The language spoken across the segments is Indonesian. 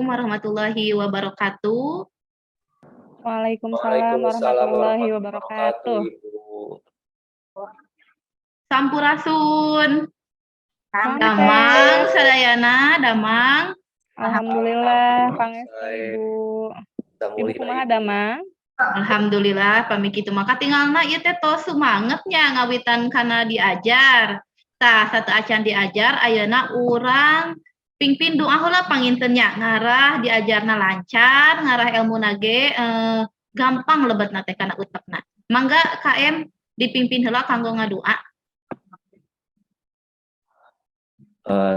warahmatullahi wabarakatuh. Waalaikumsalam warahmatullahi wabarakatuh. Ibu. Sampurasun. Pangse. Damang sadayana, damang. Alhamdulillah, pangestu Ibu. Ibu kumaha damang? Alhamdulillah, pami kitu maka tinggalna ieu teh tos sumangetnya ngawitan kana diajar. Tah satu acan diajar ayeuna urang pingpin doa heula pangintennya ngarah diajarna lancar, ngarah ilmuna ge gampang lebetna teh kana utekna. Mangga KM dipimpin heula kanggo ngadoa.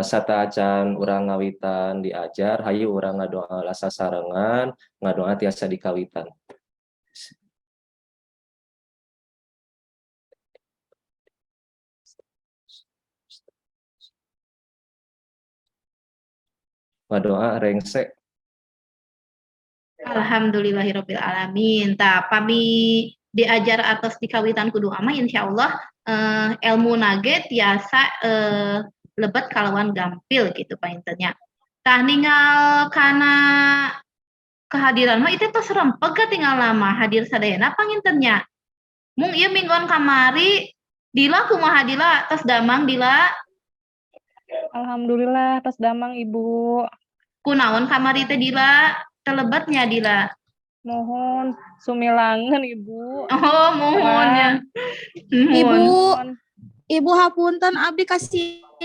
Sata acan urang ngawitan diajar, hayu urang ngadoa lasa sarengan, ngadoa tiasa dikawitan. Ngadoa rengse. Alhamdulillahirabbil alamin. Tah pami diajar atas dikawitan kudu ama insyaallah ilmu nage tiasa lebet kalawan gampil gitu paintennya. Tah ninggal kana kehadiran mah itu tos rempeg tinggal lama hadir sadayana pangintennya. Mung ieu minggon kamari dila kumaha dila tos damang dila. Alhamdulillah, tos damang Ibu. Kunaon kamari teh dila telebetnya dila. Mohon sumilangan Ibu. Oh, mohon ya. Ibu hapunten abdi kasiangan.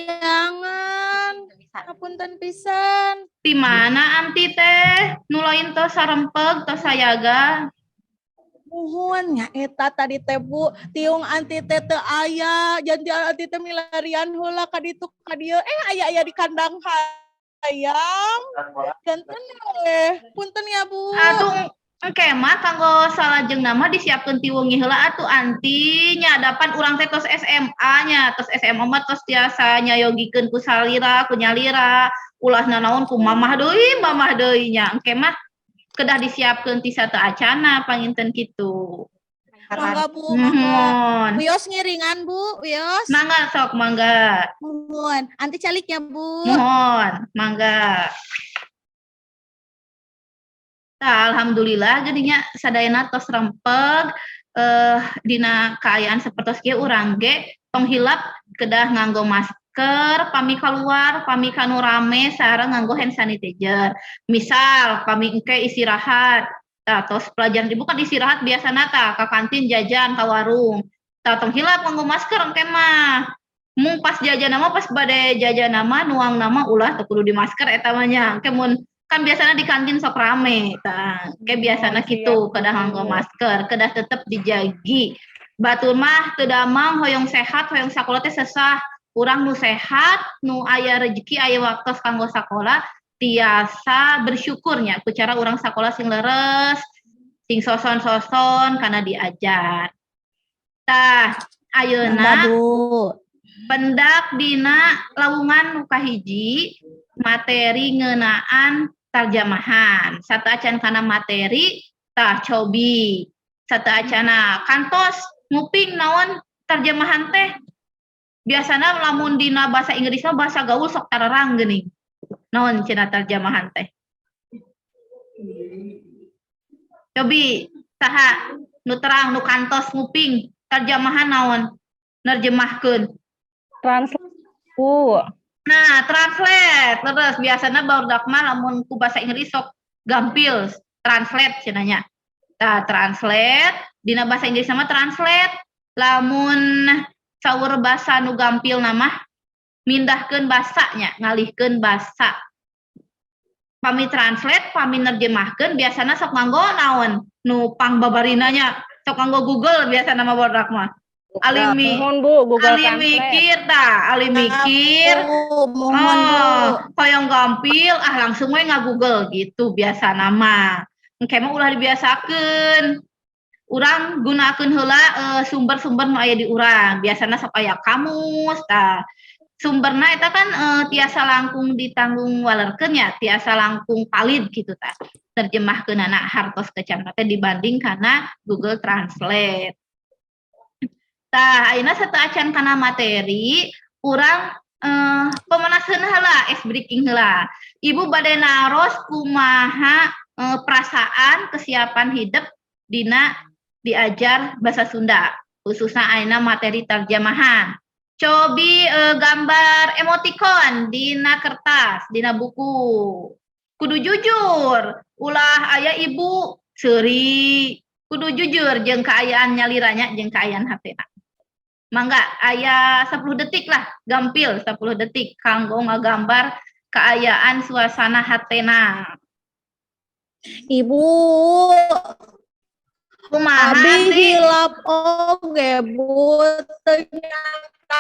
Hapunten pisan. Di mana anti teh? Nulain tos sarempeg tos sayaga. Mohon nya eta tadi teh Bu, tiung anti teh teu aya, janti anti teh milarian heula ka ditu ka dieu. Aya di kandang hayam. Ganten punten ya Bu. Atuh engke mah kanggo salajeng nama disiapkeun ti wengi heula atuh anti nya dapan urang teh tos SMA nya, tos SMA mah tos tiasa nyayogikeun ku salira, ku nyalira, ulahna naon ku mamah deui nya. Engke mah kedah disiapkeun ti satu acana panginten kitu. Mangga Bu, mangga. Wios ngiringan Bu, wios. Mangga sok mangga. Mohon, anti calik ya Bu. Mohon, mangga. Nah, alhamdulillah geudinya sadayana tos rempeg dina kaayaan sapertos kieu urang ge tong hilap kedah nganggo masker pami keluar pami kanu rame sareng nganggo hand sanitizer. Misal pami engke istirahat tah tos pelajaran ibu kan istirahat biasana tah ka kantin jajan ka warung. Tah tong hilap nganggo masker engke mah. Mung pas jajan mah pas bade jajan mah nuang nama ulah teu kudu di masker eta mah nya. Engke mun kan biasanya di kantin sok rame, kayak biasanya gitu, kedah nganggo masker, kedah tetep dijagi. Batur mah teu damang hoyong sehat, hoyong sakola teh sesah. Urang nu sehat, nu aya rezeki, aya waktos kanggo sakola, tiasa bersyukurnya ku cara urang sakola sing leres, sing soson-soson karena diajar. Tah, ayeuna pendak dina lawungan nu kahiji materi ngeunaan tarjamahan. Satu acan kana materi tah cobi. Satu acana kantos nguping naon tarjamahan teh. Biasana lamun dina bahasa Inggris mah bahasa gaul sok tararang geuning. Naon cenah tarjamahan teh? Cobi saha nu terang nu kantos nguping tarjamahan naon? Nerjemahkeun. Translate. Nah, translate. Terus biasanya barudak mah lamun ku bahasa Inggris sok gampil translate cenanya. Tah translate dina bahasa Inggris sama translate. Lamun saur basa nu gampil nama mindahkeun basanya, ngalihkeun basa. Pami translate, pami nerjemahkeun biasana sok nganggo naon? Nu pangbabarinanya sok nganggo Google biasana mah barudak mah. Ali mikir dah, ali mikir. Mohon Bu. Hoyong gampil, langsung we Google gitu biasa nama. Engke mah ulah dibiasakeun. Urang gunakeun heula sumber-sumber nu aya di urang. Biasana sok aya kamus tah. Sumberna eta kan tiasa langkung ditanggung walerkeun nya, tiasa langkung valid gitu tah. Terjemahkeunana hartos kecamna teh dibanding kana Google Translate. Tah, ayeuna satu acan kana materi, urang pemanasan heula, ice breaking heula. Ibu bade naros kumaha perasaan kesiapan hidup dina diajar bahasa Sunda, khususnya ayeuna materi terjemahan. Cobi gambar emoticon dina kertas, dina buku. Kudu jujur, ulah aya ibu seuri. Kudu jujur jeung kaayaan nyaliranya jeung kaayaan HP-na. Mangga aya 10 detik lah, gampil 10 detik kanggo ngagambar kaayaan suasana hatena. Ibu, Kumaha abi sih? hilap oge Bu, ternyata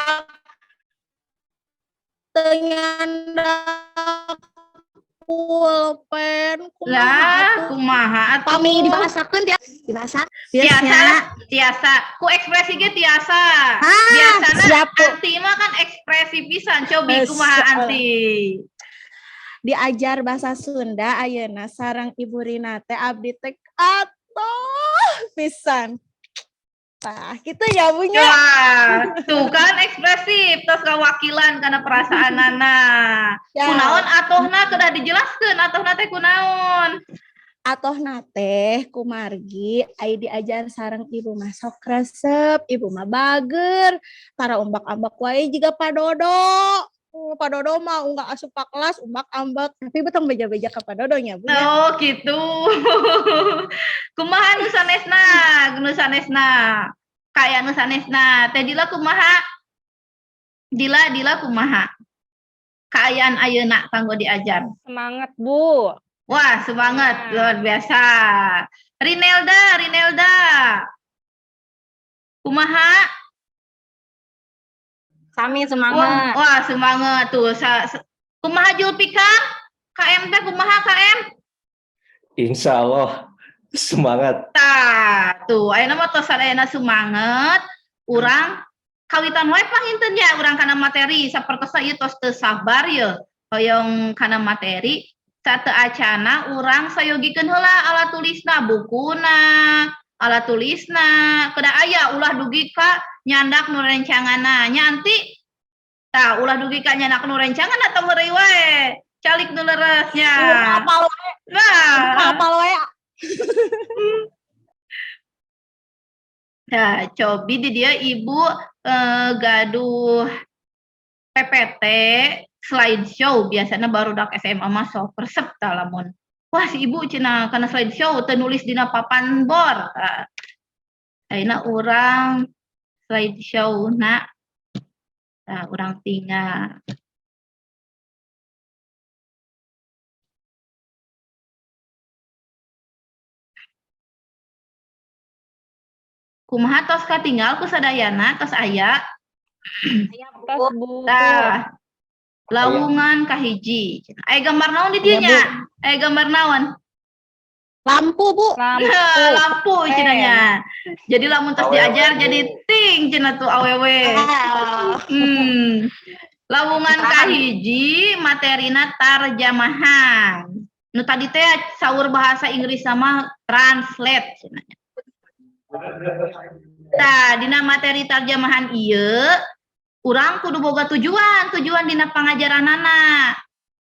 pulpen Lah, kumaha atuh? pami dibahasakeun tiasa Tiasa. Ku ekspresi ge tiasa. Ah, Biasana siap, Bu. anti mah kan ekspresi pisan. Cobi kumaha anti? diajar bahasa Sunda ayeuna sareng Ibu Rina teh abdi teh atuh pisan. Tah, kitu ya Bu nya. Wah, tuh kan ekspresif, terus kawakilan karena perasaan Nana. Ya. Kunaon atohna kedah dijelaskeun, atohna teh kunaon? Atohna teh kumargi ai diajar sareng Ibu mah sok resep, Ibu mah bager, tara umbak-ambak wae jiga Padodo. Padodo mah unggah asup ka kelas umbak-ambak, tapi betong beja-beja ka Padodonya Bu nya. Oh gitu. Kumaha nu sanesna? Kayak nu sanesna. Teh Dila kumaha? Dila kumaha? Kaayaan ayeuna kanggo diajar. Semangat, Bu. Wah, semangat luar biasa. Rinelda. Kumaha? Sami semangat. Wah, semangat tuh. Kumaha Julpika? KM teh kumaha KM? Insya Allah semangat. Tah, tuh ayeuna mah tos ayeuna semangat. Urang kawitan wae panginten ya urang kana materi sapertosa ieu tos teu sabar ye hoyong kana materi. Sate acana urang sayogikeun heula alat tulisna, bukuna, alat tulisna, kedah aya ulah dugi ka nyandak nu rencanganna. Nyanti tah ulah dugi ka nyandak nu rencangan atau ngeureui wae. Calik nu leresnya. Apal wae, Nah, apal wae. nah, cobi di dia ibu gaduh PPT slideshow biasanya baru dak SMA mah sok resep tah lamun. Wah si ibu cenah kana slideshow teu nulis dina papan bor. Ayeuna urang slideshow-na urang tinggal. Kumaha tos katinggal ku sadayana tos aya. Tas, Bu. Tah. Lawungan kahiji. Aya gambar naon di dieu nya? Aya gambar naon? Lampu Bu. Lampu cenanya. Jadi lamun tos diajar jadi ting cenah tuh awewe. Lawungan kahiji materina tarjamahan. Nu tadi teh saur bahasa Inggris sama translate cenanya. Tah, dina materi tarjamahan ieu urang kudu boga tujuan dina pangajaranana.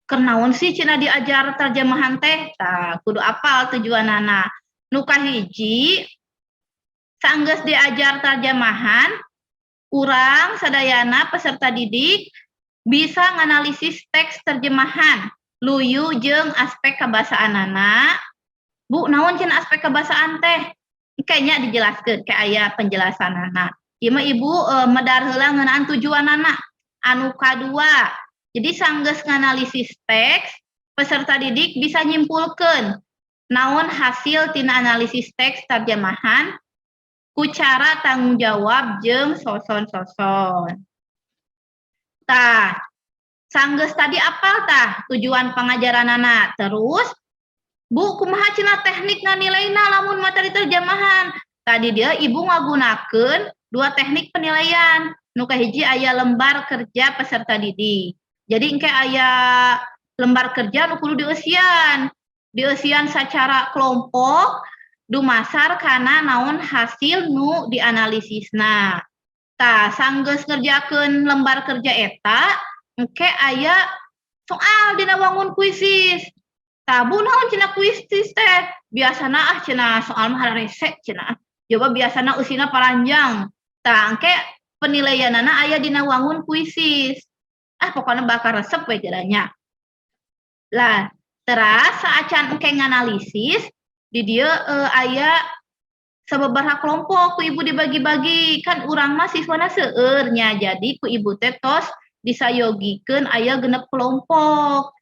Kenaon sih cenah diajar tarjamahan teh? Tah, kudu apal tujuanana. Nu kahiji saenggeus diajar tarjamahan, urang sadayana peserta didik bisa nganalisis teks terjemahan, luyu jeung aspek kebahasaanana. Bu, naon cenah aspek kebahasaan teh? Kayaknya dijelaskeun kayak aya penjelasanana. Ieu mah ibu medar heula ngeunaan tujuanana. Anu kadua, jadi sanggeus nganalisis teks, peserta didik bisa nyimpulkeun naon hasil tina analisis teks terjemahan ku cara tanggung jawab jeung soson-soson. Tah, sanggeus tadi apal tah tujuan pengajaranana. Terus Bu, kumaha cenah teknik nganilaina lamun materi terjemahan? Tadi dia ibu ngagunakeun 2 teknik penilaian. Nu kahiji aya lembar kerja peserta didik. Jadi engke aya lembar kerja nu kudu dieusian. Dieusian secara kelompok dumasar kana naon hasil nu dianalisisna. Tah, sanggeus ngerjakeun lembar kerja eta, engke aya soal dina wangun kuisis. Tabu naon cenah kuisis teh? Biasana cenah soal mah rese cenah. Coba biasana usina paranjang. Tah engke penilaianana aya dina wangun kuisis. Pokoknya bakal resep we geranya. Lah, teras saacan engke nganalisis di dieu aya sababaraha kelompok ku ibu dibagi-bagi kan urang mah siswana seueur nya. Jadi ku ibu teh tos disayogikeun aya genep kelompok.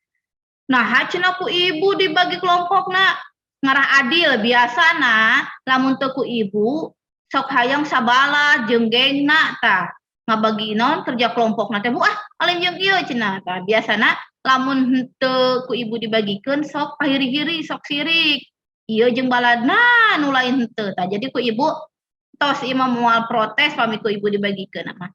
Nah, cenah ku ibu dibagi kelompokna ngarah adil biasana lamun teu ku ibu sok hayang sabala jenggengna tah ngabagi naon kerja kelompokna teh alin jeung ieu cenah tah biasana lamun henteu ku ibu dibagikeun sok pahiri-hiri sok sirik ieu jeung baladna nu lain henteu tah jadi ku ibu tos ieu mah moal protes pami ku ibu dibagikeun mah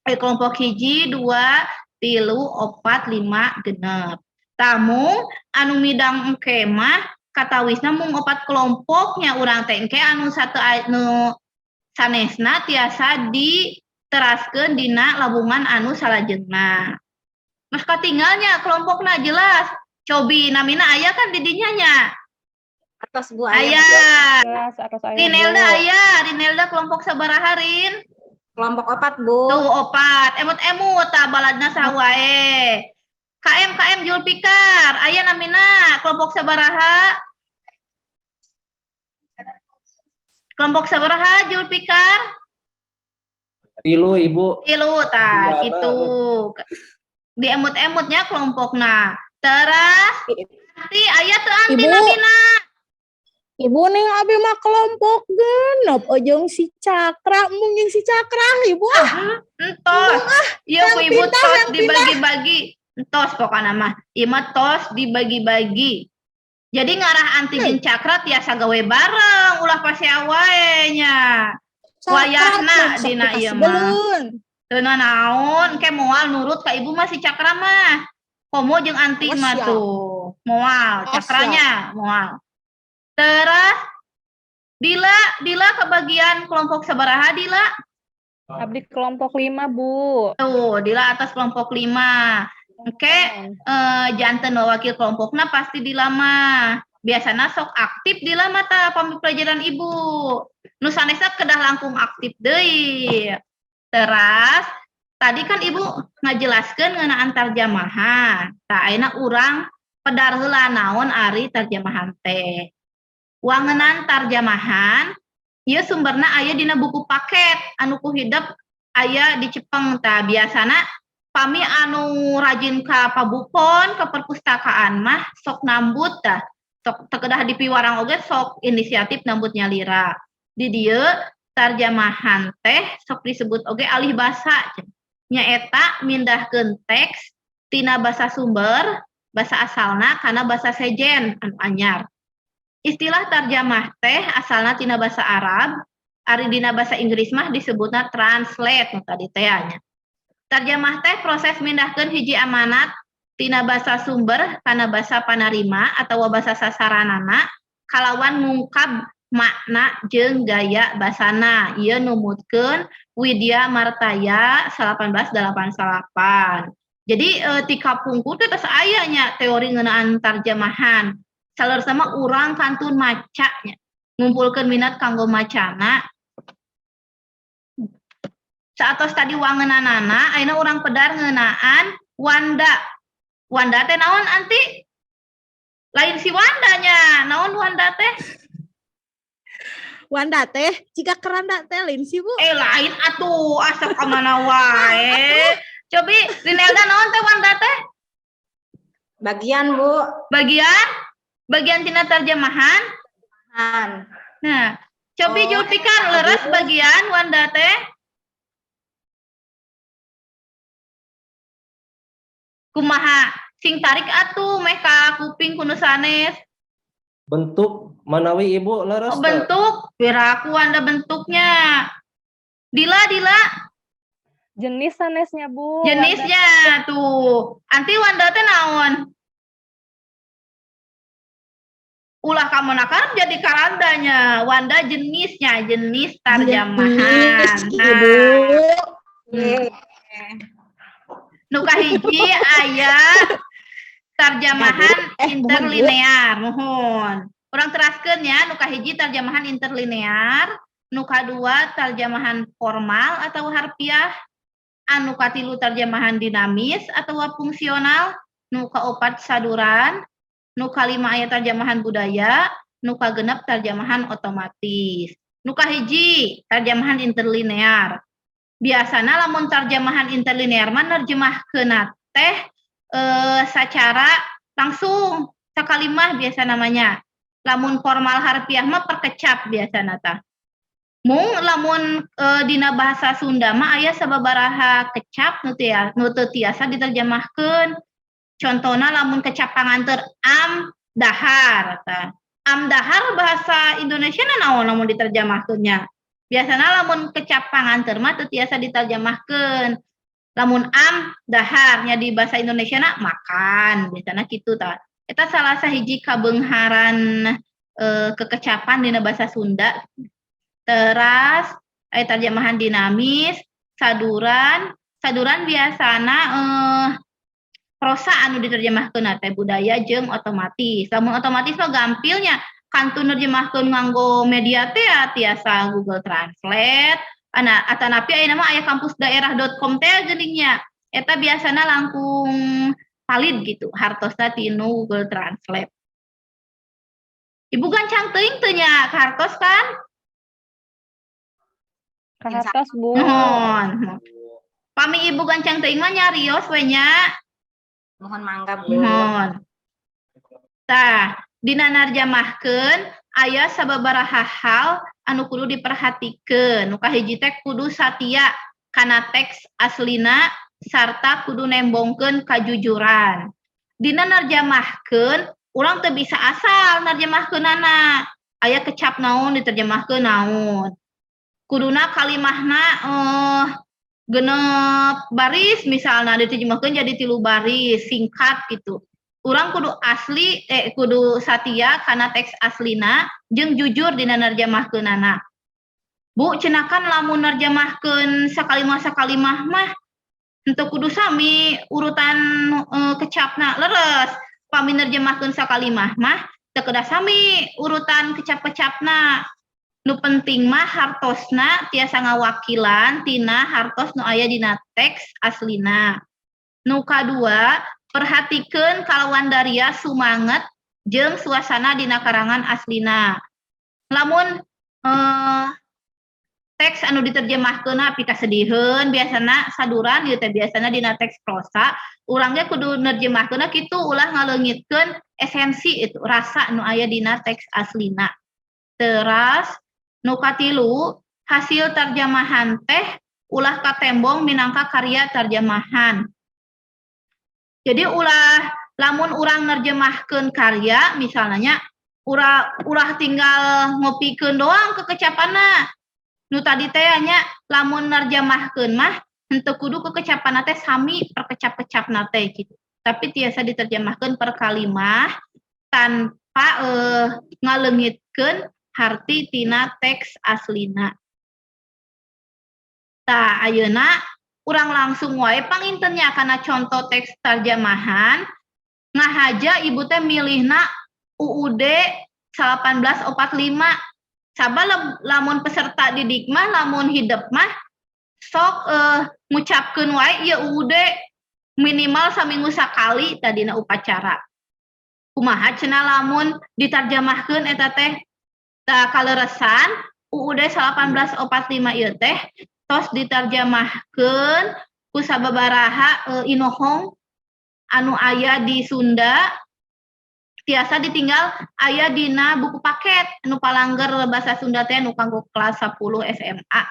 kelompok 1 2 3 4 5 6 tamu anu midang engke mah katawisna mung 4 kelompoknya urang teh engke anu satu anu sanesna tiasa diteraskeun dina labungan anu salajengna. Mas katinggalnya kelompokna jelas. Cobi namina aya kan di dinya nya. Atas Bu Aya. Jelas, atas aya, Bu. Rinelda aya, Rinelda kelompok sabaraha Rin? Kelompok 4 Bu. Tuh 4. Emut-emut tah baladna saha wae. KM Julpikar, aya namina kelompok sabaraha? Kelompok sabaraha Julpikar? 3 Ibu. 3 tah gitu. Di emut-emutnya kelompokna. Teras nanti aya teu anti Ibu. namina. Ibu ning abi mah kelompok genep jeung si Cakra, mung jeung si Cakra Ibu. Entos. Ieu ku ibu pindah, tos yang dibagi-bagi. Entos pokokna mah. Ieu mah tos dibagi-bagi. Jadi ngarah anti jeung Cakra tiasa gawe bareng ulah pasea wae nya. Wayahna dina ieu mah. Teu naon ke moal nurut ka ibu mah si Cakra mah. Komo jeung anti Oh, mah siap. tuh. Moal Oh, Cakranya, moal. Teras Dila kebagian kelompok sabaraha Dila? Abdi kelompok 5 Bu. Tuh, Dila atas kelompok 5. Oke, janten wakil kelompokna pasti Dila mah. Biasana sok aktif Dila mah tah pembelajaran ibu. Nu sanesna kedah langkung aktif deui. Teras tadi kan ibu ngajelaskeun ngeunaan tarjamahan. Tah ayeuna urang pedar heula naon ari tarjamahan teh. Wangenan tarjamahan ieu sumberna aya dina buku paket anu ku hidep aya di Cepeng tah biasana pami anu rajin ka pabupon ka perpustakaan mah sok nambut tah sok tekedah dipiwarang oge sok inisiatif nambut nyalira di dieu tarjamahan teh sok disebut oge alih basa nyaeta mindahkeun teks tina basa sumber basa asalna kana basa sejen anu anyar. Istilah tarjamah teh asalna tina basa Arab, ari dina basa Inggris mah disebutna translate nu tadi teh nya. Tarjamah teh proses mindahkeun hiji amanat tina basa sumber kana basa panarima atawa basa sasaranana kalawan ngungkap makna jeung gaya basana. Ieu numutkeun Widya Martaya 1888. Jadi ti kapungkur teh tos aya nya teori ngeunaan tarjamahan. Saler sama urang kantun macanya ngumpulkeun minat kanggo macana saatos tadi wangeunanana ayeuna urang pedar ngeunaan Wanda teh naon anti lain si Wandanya naon Wanda teh Wanda teh jika keranda teh lain sih Bu. Lain atuh asa ka mana wae cobi Rinelda naon teh Wanda teh Bagian Bu. Bagian tina tarjamahan. Nah, cobi Julpikar leres bagian Wanda teh. Kumaha sing tarik atuh meh ka kuping kuno sanes. Bentuk manawi Ibu leres. Bentuk, biraku Wanda bentuknya. Dila. Jenis sanesnya Bu. Jenisnya tuh. Anti Wanda teh naon? Ulah kamu nakar jadi karandanya. Wanda jenis tarjamahan. Jenis, Ibu. Nu kahiji aya terjemahan interlinear, mohon. Urang teraskeun ya, nu kahiji terjemahan interlinear, nu kadua terjemahan formal atau harfiah, anu katilu terjemahan dinamis atau fungsional, nu kaopat saduran, nu kalima aya terjemahan budaya, nu kagenep terjemahan otomatis. Nu kahiji terjemahan interlinear. Biasana lamun terjemahan interlinear mah nerjemahkeunna teh secara langsung sakalimah biasa namanya. Lamun formal harfiah mah perkecap biasana tah. Mung lamun dina bahasa Sunda mah aya sababaraha kecap nu teu tiasa diterjemahkeun. Contona lamun kecap panganteur am dahar tah. Am dahar bahasa Indonesia naon lamun diterjemahkeunnya. Biasana lamun kecap panganteur mah teu tiasa diterjemahkeun. Lamun am dahar nya di bahasa Indonesia na makan, biasana kitu tah. Eta salah sahiji kabeungharan kekecapan dina bahasa Sunda. Teras aya terjemahan dinamis, saduran biasana prosa anu diterjemahkeun teh budaya jeung otomatis. Lamun otomatis mah gampilnya kantun nerjemahkeun nganggo media teh tiasa Google Translate. Atanapi ayeuna mah aya kampusdaerah.com teh geuninnya. Eta biasana langkung valid gitu hartosna tinu Google Translate. Ibu gancang teuing teu nya ka hartos kan? Ka hartos, Bu. Mohon. Pami ibu gancang teuing mah nyarios we nya. Mohon mangga, Bu. Mohon. Tah, dina narjamahkeun aya sababaraha hal anu kudu diperhatikeun. Nu kahiji teh kudu satia kana teks aslina sarta kudu nembongkeun kajujuran. Dina narjamahkeun urang teu bisa asal narjamahkeunana. Aya kecap naon diterjemahkeun naon. Kuduna kalimahna genep baris misalnya diterjemahkeun jadi 3 baris singkat gitu. Urang kudu kudu satia kana teks aslina jeung jujur dina narjamahkeunana. Bu, cenakan lamun narjamahkeun sakalimah mah henteu kudu sami urutan kecapna leres. Pami narjamahkeun sakalimah mah teu kedah sami urutan kecap-kecapna. Nu penting mah hartosna tiasa ngawakilan tina hartos nu aya dina teks aslina. Nu kadua, perhatikeun kalawan daria sumanget jeung suasana dina karangan aslina. Lamun teks anu diterjemahkeun api kasediheun biasana saduran ieu teh biasana dina teks prosa urang ge kudu nerjemahkeunna kitu ulah ngaleungitkeun esensi itu rasa nu aya dina teks aslina. Teras nu katilu hasil terjemahan teh ulah katembong minangka karya terjemahan. Jadi ulah lamun urang nerjemahkeun karya misalnya ulah tinggal ngopikeun doang kekecapanna. Nu tadi teh nya lamun nerjemahkeun mah henteu kudu kekecapanna teh sami perkecap-kecapna teh gitu. Tapi tiasa diterjemahkeun per kalimah tanpa ngaleungitkeun harti tina teks aslina. Tah ayeuna urang langsung wae pangintennya kana contoh teks terjemahan ngahaja ibu teh milihna UUD 1845. Sabab lamun peserta didik mah lamun hidup mah sok ngucapkeun wae ieu UUD minimal saminggu sakali tadina upacara. Kumaha cenah lamun ditarjemahkeun eta teh tah kaleresan UUD 1845 ieu teh tos ditarjemahkeun ku sababaraha inohong anu aya di Sunda tiasa ditinggal aya dina buku paket anu palangger bahasa Sunda teh anu kanggo kelas 10 SMA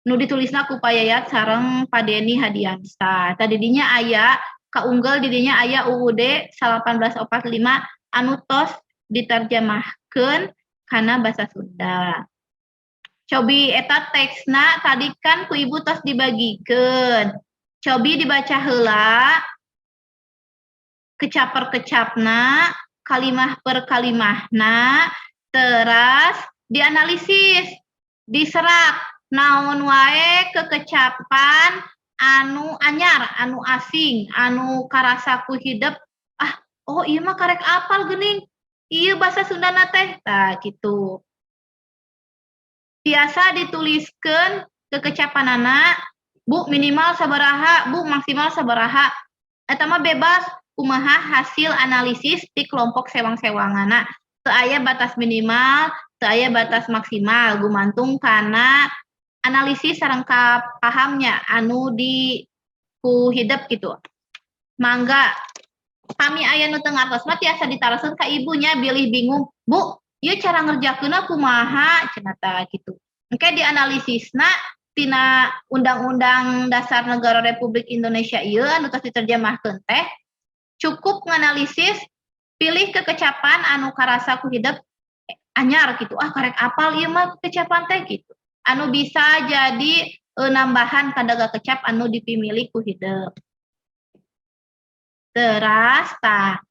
nu ditulisna ku Pak Yayat sareng Pak Deni Hadiansa. Tadi dinya aya kaunggel di dinya aya UUD 1845 anu tos ditarjemahkeun kana bahasa Sunda. Cobi eta teksna tadi kan ku ibu tos dibagikeun. Cobi dibaca heula kecap per kecapna, kalimah per kalimahna, teras dianalisis, diserap naon wae kekecapan anu anyar, anu asing, anu karasa ku hidup, oh iya mah karek apal geuning. Ieu bahasa Sundana teh, tah kitu. Biasa dituliskeun kekecapanana, Bu minimal sabaraha, Bu maksimal sabaraha. Eta mah bebas kumaha hasil analisis di kelompok sewang-sewangana. Teu aya batas minimal, teu aya batas maksimal, gumantung kana analisis sareng pahamnya anu di ku hidup gitu. Mangga kami aya nu teu ngartos mah tiasa ditaraseun ka ibunya bilih bingung, Bu, ieu cara ngerjakeunna kumaha cenah tah gitu. Engke dianalisisna tina Undang-Undang Dasar Negara Republik Indonesia ieu anu tos diterjemahkeun teh cukup nganalisis pilih kekecapan anu karasa ku hidup anyar gitu. Karek apal ieu mah kecapan teh gitu. Anu bisa jadi nambahan kadaga kecap anu dipimilih ku hidup. Teras tah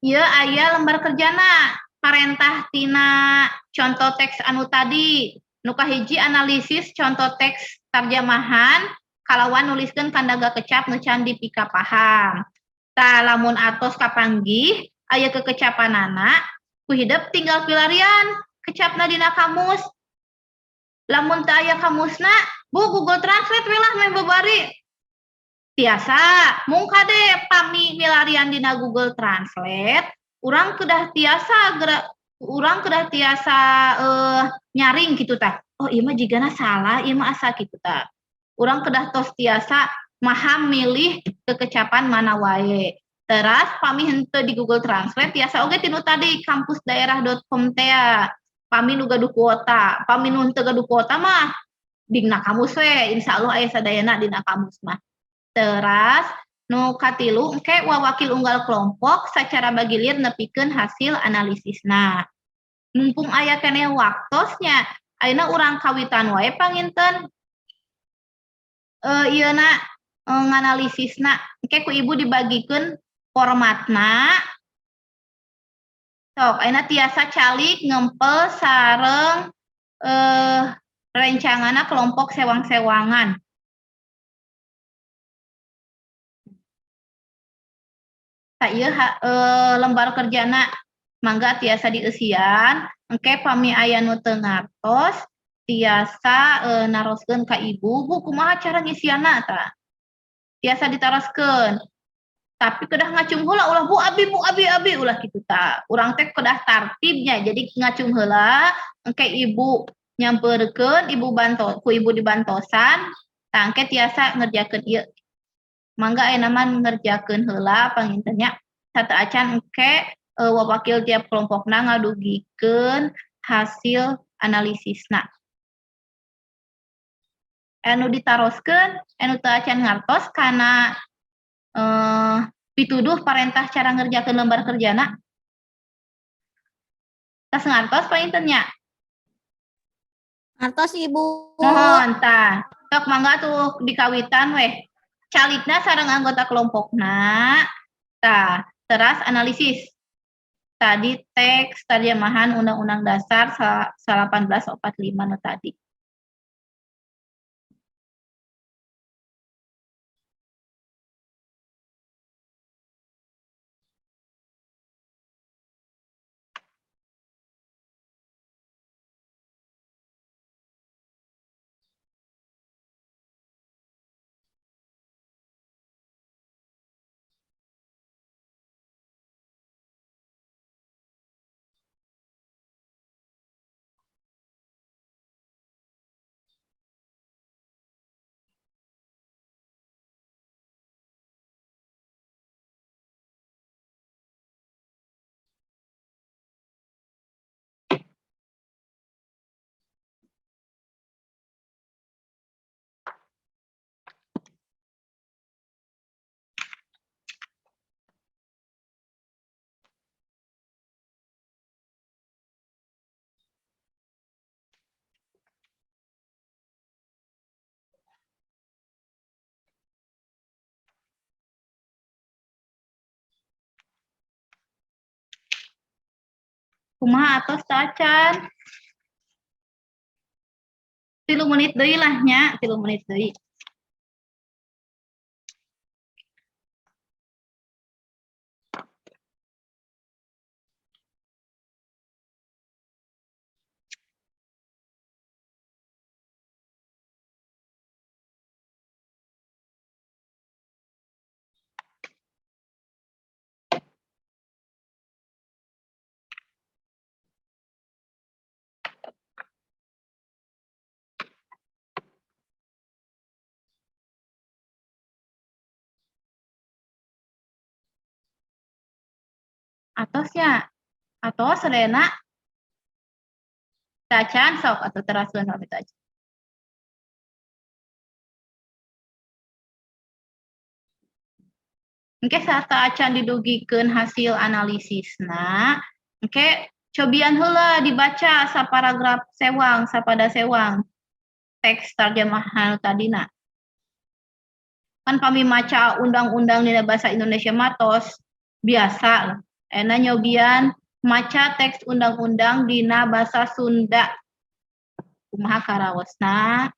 ieu aya lembar kerjana parentah tina contoh teks anu tadi nu kahiji analisis contoh teks tarjamahan kalawan nuliskeun kandaga kecap nu can dipika paham. Tah lamun atos kapanggih aya kekecapanana ku hidup tinggal pilarian kecapna dina kamus. Lamun teu aya kamusna, Bu Google Translate we lah meh babari. Tiasa mung kade pami milarian dina Google Translate, urang kedah tiasa nyaring gitu tah. Oh ieu mah jigana salah, ieu mah asa kitu tah. Urang kedah tos tiasa maham milih kekecapan mana wae. Teras pami henteu di Google Translate tiasa oge tinu tadi kampusdaerah.com teh. Pami nu gaduh kuota, pami nu henteu gaduh kuota mah dina kamus we, insyaallah aya sadayana dina kamus mah. Teras nu katilu engke wawakil unggal kelompok sacara bagilir nepikeun hasil analisisna. Mumpung aya keneh waktosnya, ayeuna urang kawitan wae panginten ieuna nganalisisna. Engke ku ibu dibagikeun formatna. Sok ayeuna tiasa calik ngempel sareng rencangana kelompok sewang-sewangan. Tah ieu lembar kerjana mangga tiasa dieusian, engke pami aya nu teu ngartos tiasa naroskeun ka ibu, Bu kumaha cara ngisianna tah. Tiasa ditaroskeun. Tapi kedah ngacung heula ulah Bu abi ulah kitu tah. Urang teh kedah tartibnya jadi ngacung heula engke ibu nyampeurkeun ku ibu dibantosan tah engke tiasa ngerjakeun ieu. Mangga aya naman ngerjakeun heula pangintennya sateu acan engke wawakil tiap kelompokna ngadugikeun hasil analisisna. Anu ditaroskeun anu teu acan ngartos kana pituduh parentah cara ngerjakeun lembar kerjana. Tas ngartos pangintennya. Ngartos Ibu. Mohon tah. Sok mangga tuh dikawitan weh. Calikna sareng anggota kelompokna. Tah, teras analisis. Tadi teks terjemahan Undang-Undang Dasar 1845 nu tadi. Kumaha atos teh acan? 3 menit deui lah nya, 3 menit deui. Atosnya atau sedena tacan sok atau teraskeun kami tacan. Oke, saat acan didugikeun hasil analisisna, oke, cobian heula dibaca saparagraf sewang, sapada sewang teks tarjamahan tadina. Kan kami maca undang-undang dina bahasa Indonesia matos biasa. Ena nyobian maca teks undang-undang dina bahasa Sunda. Kumaha karaosna?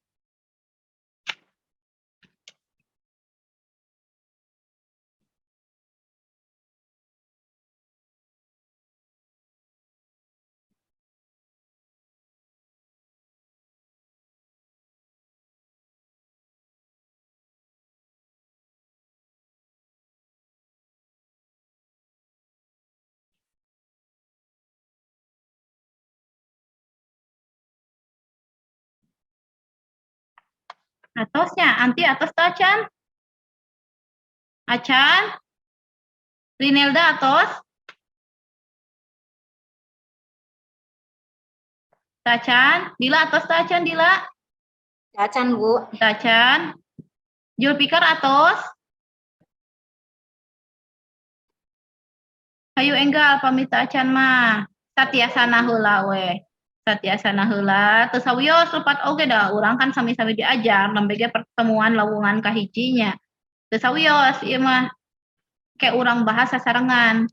Atosnya, anti atos tacan? Acan? Rinelda atos? Tacan? Dila atos tacan, Dila? Tacan, Bu. Tacan? Julpikar atos? Hayu enggal pamit tacan mah. Satiasana heula we. Satiasana heula teu sawios lepat oge da urang kan sami-sami diajar nembe ge pertemuan lawungan kahijinya. Teu sawios ieu mah ke urang bahas sasarengan.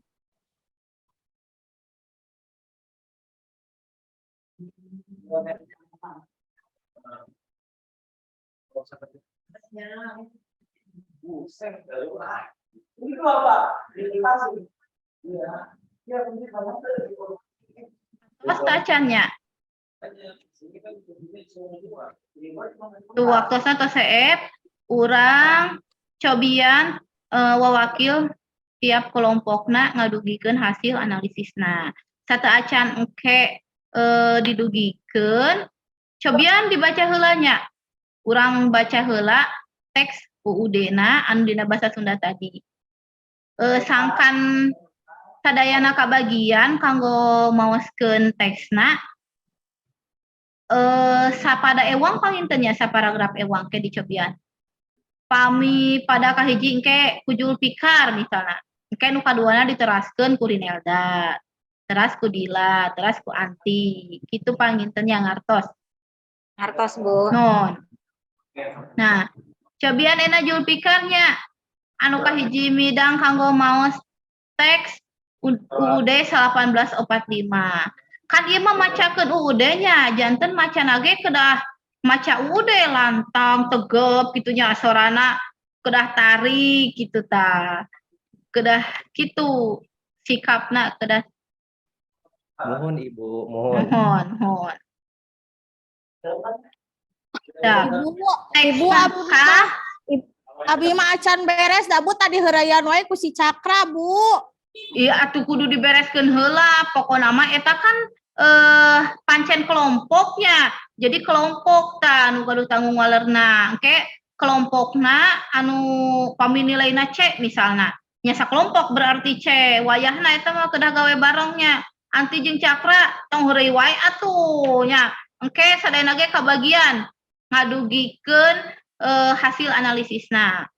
Terus tacannya. Tu waktosna tos seep urang cobian wawakil tiap kelompokna ngadugikeun hasil analisisna. Sata acan engke didugikeun cobian dibaca heulanya. Urang baca heula teks UUD-na anu dina bahasa Sunda tadi. Sangkan sadayana kabagian kanggo maoskeun teksna sapada ewang panginten nya saparagraf ewang ke dicobian. Pami pada kahiji engke ku Julpikar misalna. Engke nu kaduana diteraskeun ku Rinelda. Teras ku Dila, teras ku Anti. Kitu panginten nya ngartos. Ngartos, Bu. Non. Nah, cobian ena Julpikarnya anu kahiji midang kanggo maos teks UUD 1845. Kan ieu mah macakeun UUD-nya, janten macana ge kedah maca UUD lantang tegep kitu nya sorana kedah tarik kitu tah. Kedah kitu sikapna kedah. Mohon Ibu, mohon. Mohon. Dah. Ibu abi mah acan beres da Bu tadi heureuyan wae ku si Cakra, Bu. Iya atuh kudu dibereskeun heula, pokona mah eta kan pancen kelompoknya. Jadi kelompok tah anu kudu tanggung walerna. Engke kelompokna anu paminilaina C misalna. Nya sakelompok berarti C. Wayahna eta mah kedah gawe barengnya. Anti jeung Cakra tong heureuy wae atuh nya. Engke sadayana ge kabagian ngadugikeun hasil analisisna.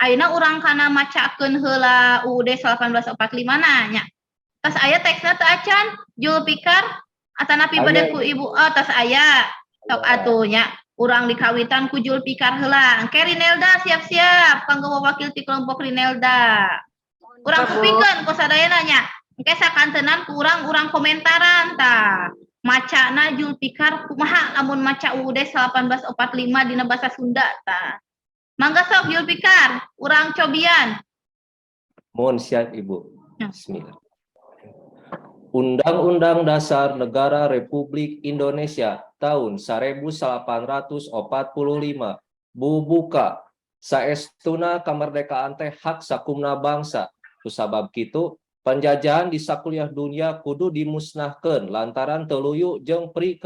Ayeuna urang kana macakeun heula UUD 1845 nya. Tas aya teksna teu acan Julpikar atanapi bade ku Ibu tas aya. Sok atuh nya urang dikawitan ku Julpikar heula. Engke Rinelda siap-siap kanggo wakil ti kelompok Rinelda. Urang kupikeun ku sadayana nya. Engke sakantenan ku urang komentaran tah. Macana Julpikar kumaha lamun maca UUD 1845 dina bahasa Sunda tah. Mangga sok Julpikar, urang cobian. Mohon siap Ibu. Bismillah. Undang-Undang Dasar Negara Republik Indonesia tahun 1845 bubuka saestuna kamerdekaan teh hak sakumna bangsa. Kusabab kitu penjajahan di sakuliah dunia kudu dimusnahkeun lantaran teu luyu jeung pri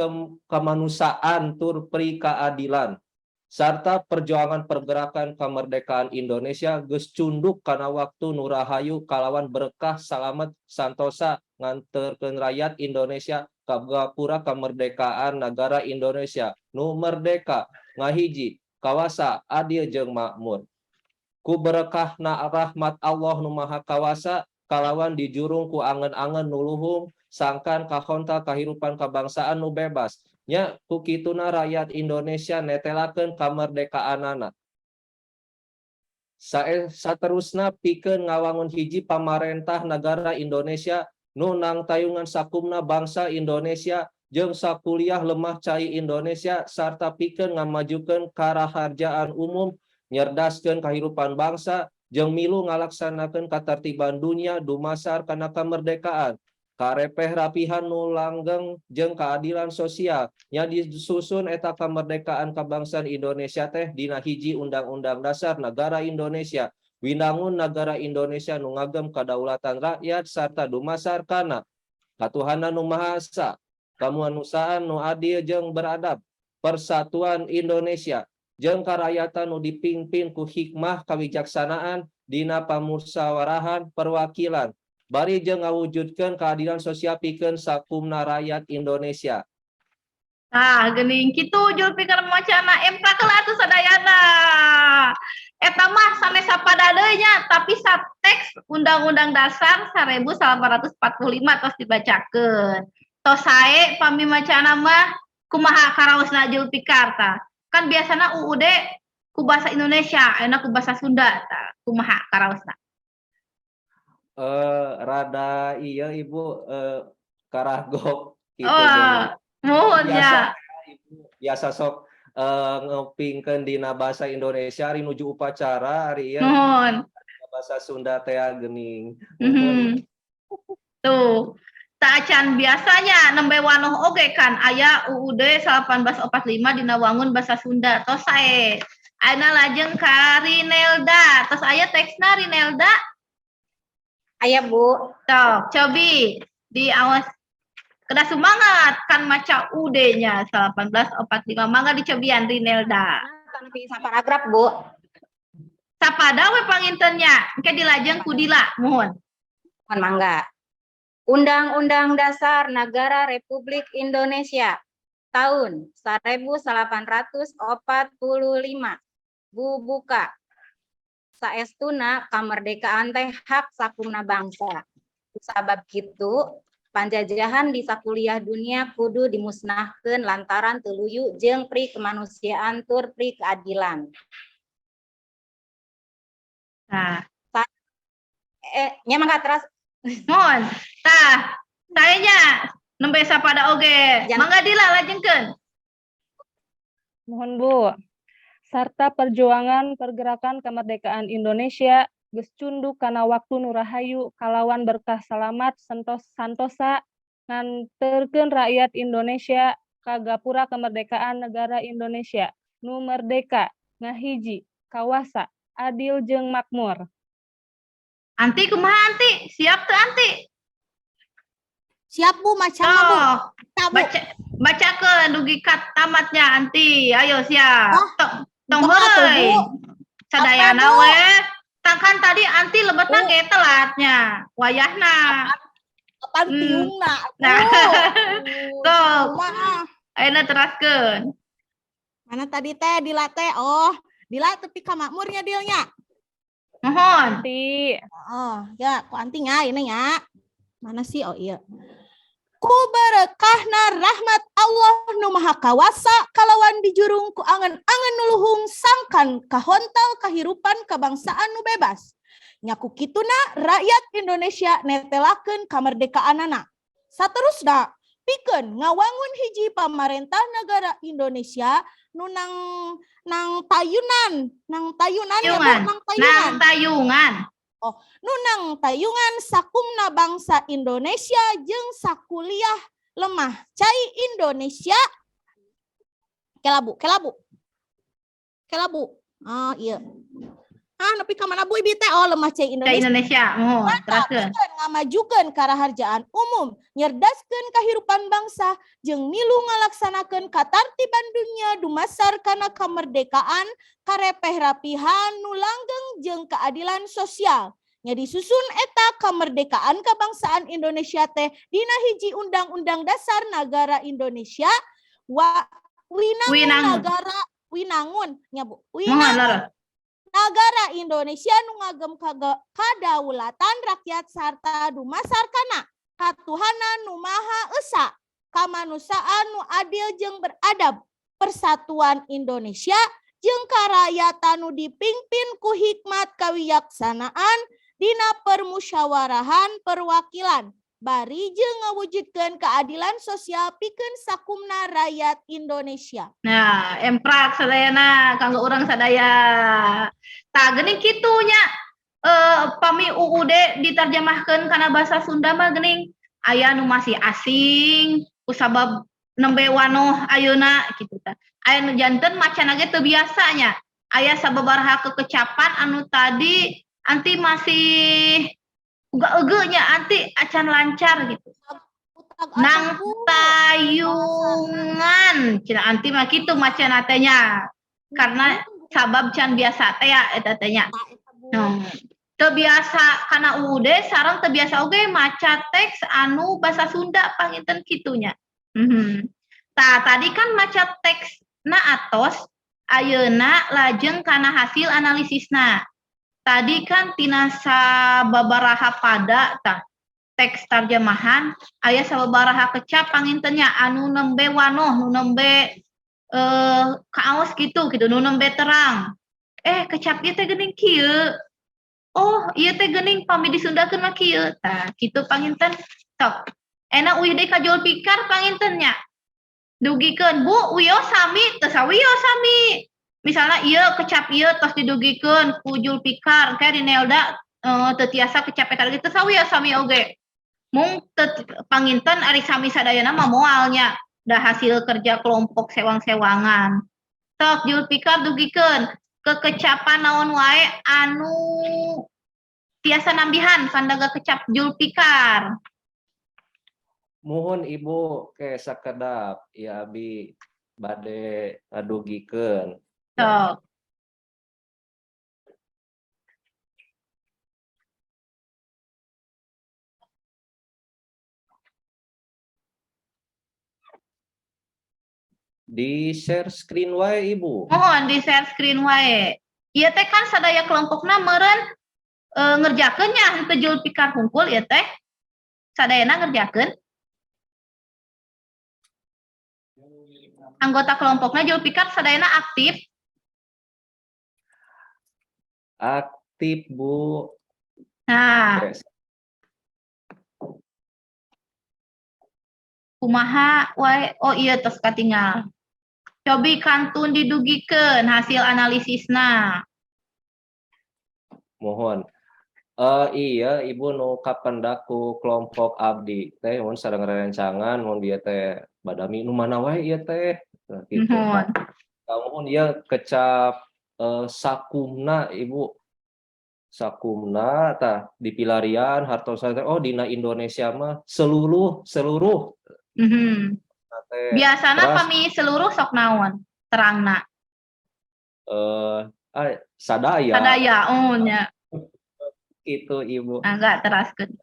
kemanusaan tur pri keadilan. sarta perjuangan pergerakan kemerdekaan Indonesia geus cunduk kana waktu nu rahayu kalawan berkah salamet santosa nganterkeun rakyat Indonesia ka gapura kemerdekaan negara Indonesia nu merdeka ngahiji kawasa adil jeung makmur. Ku berkahna rahmat Allah nu maha kawasa kalawan dijurung ku angen-angen nu luhung sangkan kahontal kahirupan kabangsaan nu bebas nya ku kituna rakyat Indonesia netelakeun kamerdekaanana. Saterusna pikeun ngawangun hiji pamarentah negara Indonesia nu nang tayungan sakumna bangsa Indonesia jeung sakuliah lemah cai Indonesia sarta pikeun ngamajukeun karaharjaan umum nyerdaskeun kahirupan bangsa jeung milu ngalaksanakeun katertiban dunia dumasar kana kamerdekaan karepeh rapihan nu langgeng jeung keadilan sosial nya disusun eta kamerdekaan kabangsaan Indonesia teh dina hiji Undang-Undang Dasar Negara Indonesia winangun negara Indonesia nu ngagem kadaulatan rakyat sarta dumasar kana katuhanan nu Maha Esa kamanusiaan nu adil jeung beradab persatuan Indonesia jeung karakyatan nu dipimpin ku hikmah kawijaksanaan dina pamusawarahan perwakilan bari jeung ngawujudkeun keadilan sosial pikeun sakumna rakyat Indonesia. Nah, geuning kitu Julfikar wacana empra keula atuh sadayana. Eta mah sanes sapada deui nya, tapi sateks Undang-Undang Dasar 1945 tos dibacakeun. Tos sae pamimacana mah kumaha karaosna Julfikar tah. Kan biasanya UUD ku bahasa Indonesia, enak ku bahasa Sunda tah. Kumaha karaosna? Rada iya Ibu karagok gitu mohon ya. Biasa sok ngopingkeun dina bahasa Indonesia ari nuju upacara ari ieu bahasa Sunda teh geuning. Tuh. Taacan biasanya nembe wanoh oge kan aya UUD 1845 dina wangun bahasa Sunda tos sae. Ayeuna lajeng ka Rinelda, tos aya teksna Rinelda? Aya Bu. Sok, cobi di awas kedah semangat kan maca UUD-nya 1845 mangga dicobian Rinelda. Tanpi saparagraf Bu. Sapada we pangintennya, engke dilajeng ku Dila, mohon. Mohon mangga. Undang-Undang Dasar Negara Republik Indonesia tahun 1845 bubuka saestuna kamerdekaan teh hak sakumna bangsa. Sabab kitu panjajahan di sakuliah dunia kudu dimusnahkeun lantaran tuluyu jeung pri kemanusiaan tur pri keadilan. Nah, nya mangga teras mohon. Tah, sayanya nembe sapada oge. Mangga Dila lajengkeun. Mohon Bu. Sarta perjuangan pergerakan kemerdekaan Indonesia geus cunduk kana waktu nu rahayu kalawan berkah salamat santosa nganterkeun rakyat Indonesia ka gapura kemerdekaan negara Indonesia nu merdeka ngahiji kawasa adil jeung makmur. Anti kumaha Anti? Siap teu Anti? Siap Bu, macam Bu. Bacakeun dugi kat tamatnya Anti. Ayo siap. Tong heuy. Sadayana we. Tangkan tadi Anti lebetna ge telatnya. Wayahna. Kapan tiungna? Nah. Sok. Maaf. Ayeuna teraskeun. Mana tadi teh Dila teh? Oh, Dila tepi ka makmurnya Dilnya. Mohon. Anti. Oh, ya, ku Anti nya ini ya. Mana sih? Oh iya. Ku berkahna rahmat Allah nu maha kawasa kalawan dijurung ku angen-angen nuluhung sangkan kahontal kahirupan kebangsaan nu bebas. Nyaku kituna rakyat Indonesia netelakeun kamerdekaanana. Saterusna pikeun ngawangun hiji pamarentah negara Indonesia nu nang tayunan ya Bu, nang tayungan. Oh, nu nang tayungan sakumna bangsa Indonesia jeung sakuliah lemah cai Indonesia. Kelabu. Ah iya. Nepi ka mana Bu Ibi teh? Oh, lemah cai Ke Indonesia. Indonesia. Mohon, teraskeun. Pikeun ngamajukeun karaharjaan umum, nyerdaskeun kahirupan bangsa, jeung milu ngalaksanakeun katartiban dunia dumasar kana kamerdekaan, karepeh rapihan nu langgeng jeung keadilan sosial. Nya disusun eta kamerdekaan kebangsaan Indonesia teh dina hiji Undang-Undang Dasar Nagara Indonesia Winangun. Winangun nya Bu. Mohon, Loro. Nagara Indonesia nu ngagem kadaulatan rakyat sarta dumasar kana katuhanan nu maha esa, kamanusaan nu adil jeung beradab, persatuan Indonesia jeung karakyatan nu dipingpin ku hikmat kawiyaksanaan dina permusyawarahan perwakilan, bari jeung ngawujudkeun keadilan sosial pikeun sakumna rakyat Indonesia. Nah, emprak sadayana kanggo urang sadaya. Tah geuning kitu nya. Pami UUD diterjemahkeun kana basa Sunda mah geuning aya nu masih asing kusabab nembe wanoh ayeuna kitu tah. Aya nu janten macana ge teu biasa nya. Aya sababaraha kekecapan anu tadi anti masih uga-ege nya anti acan lancar gitu. Nang tayungan cina anti mah kitu macana teh nya. Karena sabab can biasa teh ya eta teh nya. Teu biasa kana UUD sareng teu biasa oge maca teks anu basa Sunda panginten kitu nya. Tah tadi kan maca teksna atos ayeuna lajeng kana hasil analisisna. Tadi kan tina sababaraha pada tah teks terjemahan aya sababaraha kecap pangintennya anu nembe wanoh nu nembe kaos gitu nu nembe terang kecap ieu teh geuning kieu, oh ieu teh geuning pami disundakeun mah kieu, tah kitu panginten sok ena uyuh deui ka Julpikar pangintennya dugikeun Bu wios sami teu sawios sami, misalnya ieu kecap ieu tos didugikeun ku Julpikar kayak di Nelda teu tiasa kecap eta gitu sawios sami oge. Mung panginten ari sami sadayana mah moalnya da hasil kerja kelompok sewang-sewangan. Sok Julpikar dugikeun kekecapan naon wae anu tiasa nambihan sandaga kecap Julpikar. Mohon Ibu ke sakedap ya abi bade adugikeun. Sok. Di share screen wae Ibu. Mohon di share screen wae. Ieu teh kan sadaya kelompokna meureun ngerjakeun nya teu Julpikar hungkul ieu teh. Sadayana ngerjakeun. Anggota kelompokna Julpikar sadayana aktif. Aktif Bu. Nah, Yes. kumaha wae oh iya tos katinggal. Cobi kantun didugikeun hasil analisisna. Mohon. Iya Ibu nu kapendaku kelompok abdi teh mun sareng rerencangan mun dia teh badami nu mana wae ieu teh. Nah, gitu. Mohon. Namun dia kecap sakumna Ibu. Sakumna tah di pilarian hartos oh dina Indonesia mah seluruh Biasana pami seluruh sok naon terangna. Sadaya. Sadaya nya. Itu Ibu. Agak teraskeun.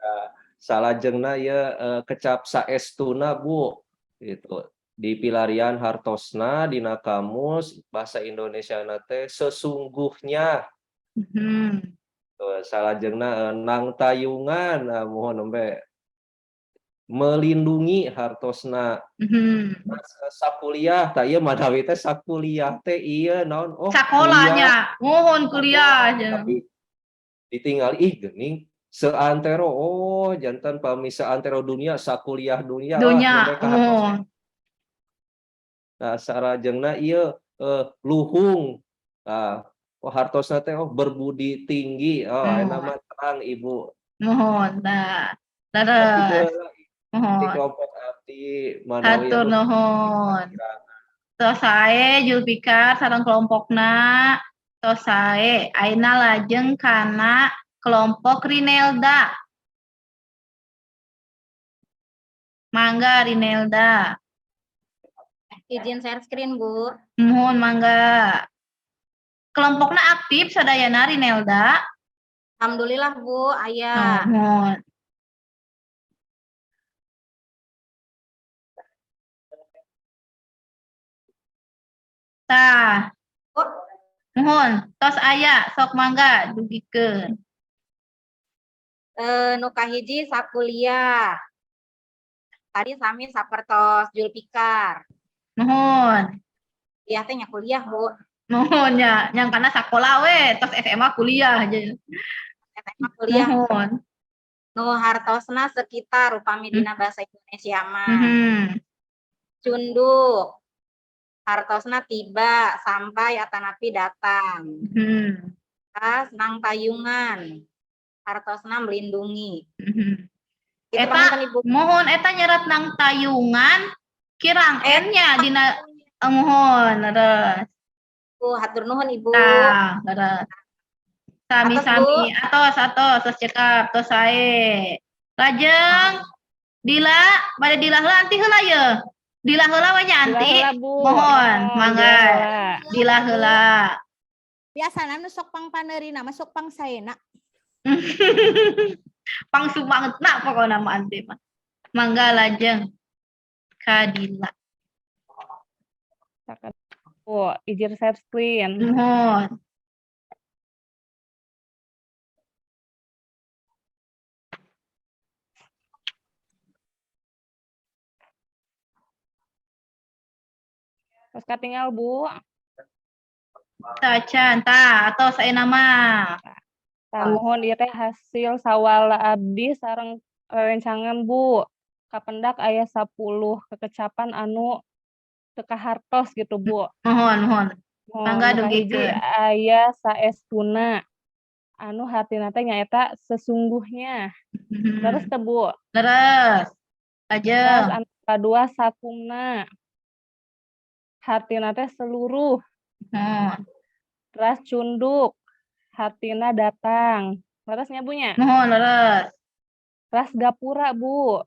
Salajengna ya kecap saestuna Bu. Itu di pilarian hartosna dina kamus bahasa Indonesia teh sesungguhnya. Salajengna nang tayungan mohon nembe melindungi hartosna. Sakuliah tah ieu madawi teh sakuliah teh ieu naon sakolahnya mohon kuliah tapi ditinggal geuning seantero jantan pami seantero dunia sakuliah dunia nah sarajengna ieu luhung hartosna teh berbudi tinggi nama terang Ibu mohon di kelompok abdi manawi hatur nuhun. Tos sae Julpikar sareng kelompokna tos sae ayeuna lajeng kana kelompok Rinelda. Mangga Rinelda. Izin share screen, Bu. Mohon mangga. Kelompokna aktif sadayana Rinelda. Alhamdulillah, Bu, aya. Mohon. Tah, Bu, mohon tos aya sok mangga dugikeun. nu kahiji sakuliah. Tadi sami sapertos Julpikar. Mohon. Kuliah teh nya kuliah, Bu. Mohon ya, nyangkana sakola we, tos SMA kuliah aja. SMA kuliah. Mohon. Nu hartosna sekitar upami dina bahasa Indonesia mah. Cunduk. Hartosna tiba sampai atanapi datang. Pas nang tayungan. Hartosna melindungi. Itu Eta panganten, Ibu. mohon eta nyerat nang tayungan kirang N-nya dina mohon leres. Hatur nuhun, Ibu. Tah, leres. Sami-sami atos tos cekap tos sae. Lajeng Dila, bade Dila heula anti heula ye. Dila heula we nya anti. Dila heula, Bu. Mohon, mangga. Dila heula. Biasana nu sok pang paneurina mah sok pang saena. Pang sumangetna pokona mah anti mah. Mangga lajeng ka Dila. Bu, izin share screen. Mohon. Terus katinggal, Bu. Tacan, atau saya nama. Mohon ieu teh hasil sawala abdi sareng rerencangan, Bu. Kapendak aya 10 kekecapan anu teu kahartos gitu, Bu. Mohon. Mangga Nu kahiji dugikeun. aya saestuna anu hartina teh nyaeta sesungguhnya. Terus teh, Bu. Leres. Terus Lajeng. anu kadua sakumna. Hartina teh seluruh. Terus cunduk. Hartina datang. Leres nya, Bu nya? Mohon leres. Terus gapura, Bu.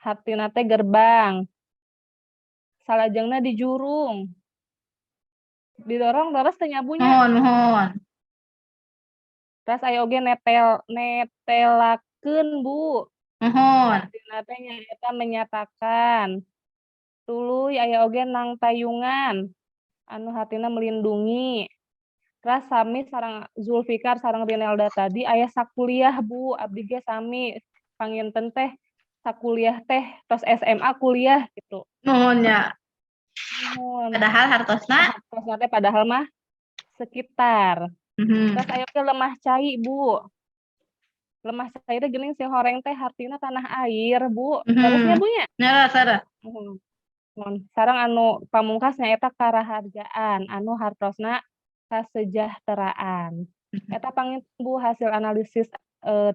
Hartina teh gerbang. Salajengna di jurung. Didorong leres teh nya, Bu nya? Mohon. Terus aya oge netelakeun, Bu. Mohon. Hartina teh nyaeta menyatakan. Tuluy aya oge nang tayungan. Anu hartina melindungi. Terus sami sareng Zulfikar sareng Rinelda tadi aya sakuliah, Bu. Abdi ge sami panginten teh sakuliah teh tos SMA kuliah gitu. Mohon ya. Mohon. Padahal hartosna. Hartosna teh padahal mah sekitar. Terus aya oge lemah cai, Bu. Lemah cai teh geuning si horeng teh hartina tanah air, Bu. Terusnya, Bu nya? Leres. Mohon. Sareng anu pamungkas nyaeta karaharjaan anu hartosna kasejahteraan. Eta panginten, Bu, hasil analisis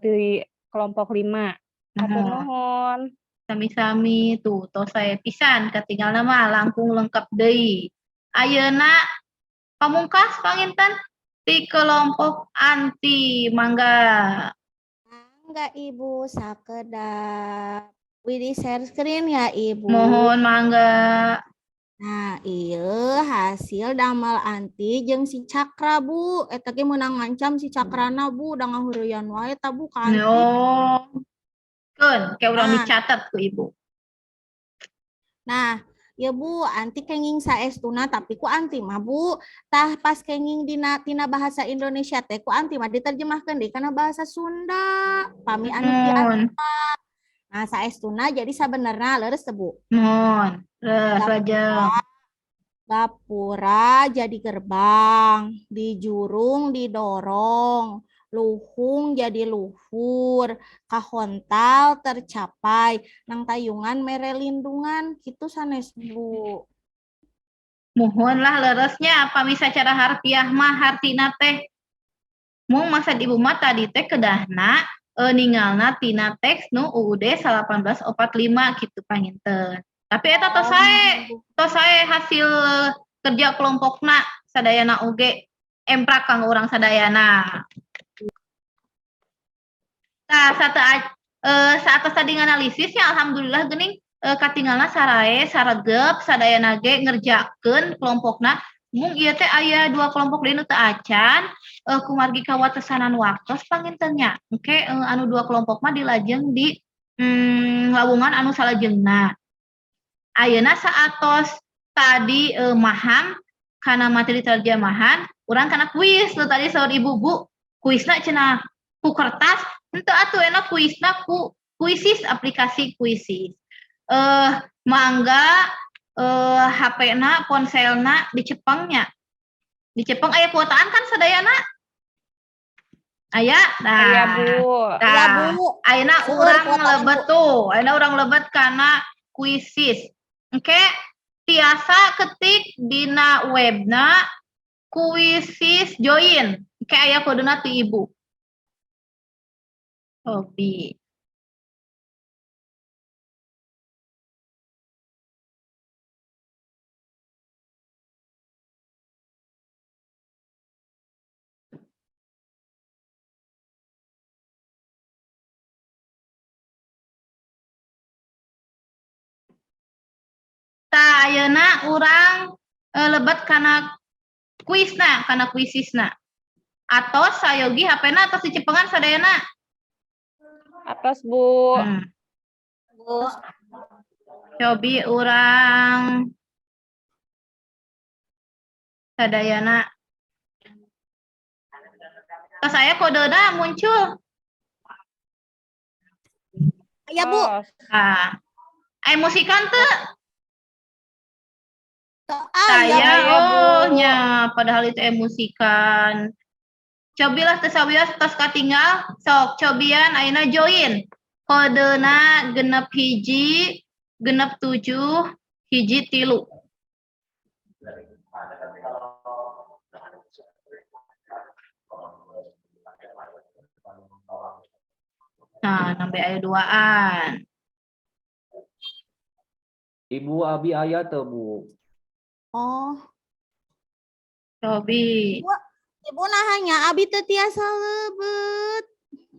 di kelompok 5. Hatur nuhun. Sami-sami tuh tos saya pisan ketinggalna mah langkung lengkap deui. Ayeuna pamungkas panginten di kelompok anti mangga. Mangga Ibu sakedap. Widi share screen ya Ibu. Mohon mangga. Nah, iya hasil damal anti jeung si Cakra, Bu. Eta ge meunang ngancam si Cakrana, Bu, da ngahureuyan wae ta, Bu, ka anti. Keun, kayak urang dicatat ku Ibu. Nah, ya Bu, anti kenging saestuna tapi ku anti mah, Bu. Tah pas kenging tina bahasa Indonesia teh ku anti mah diterjemahkeun deui kana bahasa Sunda. Pami anu biasa. Nah, saestuna jadi sabenerna leres teh, Bu. Mohon. Leres lajeng. Gapura jadi gerbang, di jurung didorong, luhung jadi luhur, kahontal tercapai, nang tayungan mere lindungan, gitu sanes Bu. Mohon lah leresnya apa bisa cara harfiah mah hartina teh. Mung maksud Ibu mah tadi teh kedahna ningalna tina teks nu UUD 1845 gitu panginten. Tapi eta tos sae hasil kerja kelompokna sadayana oge emprak kanggo urang sadayana. Nah, saat tadi analisisnya alhamdulillah geuning katingalna sarae saregep sadayana ge ngerjakeun kelompokna. Mung ieu teh aya 2 kelompok deui nu teu acan kumargi kawatesanan waktos pangintennya. Engke anu 2 kelompok mah dilajeng di lawungan anu salajengna. Ayeuna saatos tadi maham kana materi terjemahan, urang kana kuis nu tadi saur Ibu Bu. Kuisna cenah ku kertas, henteu atuh enak kuisna ku kuisis aplikasi kuisis. Mangga HP-na, ponselna dicepengnya. Dicepeng aya kuotaan kan sadayana? Aya? Nah. Aya, Bu. Ya Nah, Bu. ayeuna Seueur urang kuotaan, lebet Bu. tuh, ayeuna urang lebet kana kuisis. Engke tiasa ketik dina webna kuisis join. Engke aya kodena ti Ibu. Hobi. Tah ayeuna urang lebet kana kuisna, kana kuisisna. Atos sayogi HP-na atos dicepengan sadayana. Atas, Bu. Bu, Cobi urang sadayana. Tos saya kodena muncul. Ya Bu. Tos. Ah, emosikan teu? Aya Saya Bu. nya padahal itu emosikan. Cobilah tesawios tos katinggal sok cobian ayeuna join. Kodena 61 67 3. Nah, nambe aya duaan. Ibu Abi aya teu Bu? Oh. Cobi. Ibu nahanya abi teu tiasa leubet.